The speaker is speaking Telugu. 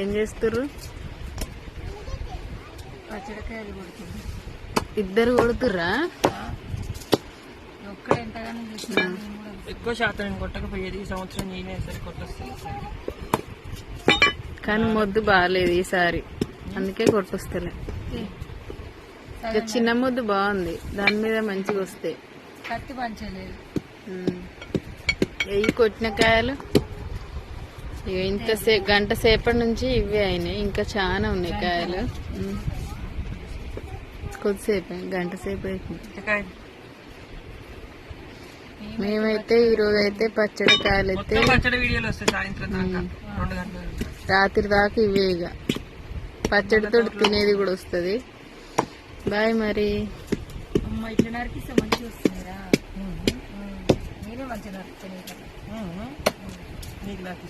ఏం చేస్తుర్రు? పచ్చడికాయలు కొడుతుంది. ఇద్దరు కొడుతుర్రా? ఒక్కడు ఎంతగానో చూస్తున్నాను. ఎక్కువ శాతం నేను కొట్టకపోయేది, ఈ సంవత్సరం నేనే సరే కొట్టొస్తాను. కానీ మొద్దు బాగాలేదు ఈసారి, అందుకే కొట్టొస్తలే. ఇక చిన్న మొద్దు బాగుంది, దాని మీద మంచిగా వస్తాయి. కత్తి పంచలేదు. ఎయ్యి కొట్టిన కాయలు ఇక గంట సేపటి నుంచి ఇవే అయినాయి, ఇంకా చాలా ఉన్నాయి కాయలు. కొద్దిసేపు గంట సేపు అవుతుంది. మేమైతే ఈ రోజు అయితే పచ్చడి కాయలు అయితే పచ్చడి వీడియోలు వస్తాయి సాయంత్రం దాకా 2 గంటలు, రాత్రి దాకా ఇవే. ఇక పచ్చడితో తినేది కూడా వస్తుంది. బాయ్ మరి. అమ్మ ఇట్లా నరికిస్తే మంచిగా వస్తున్నారా? నేనే మంచిగా నరుకుతాను. నీకు నాకు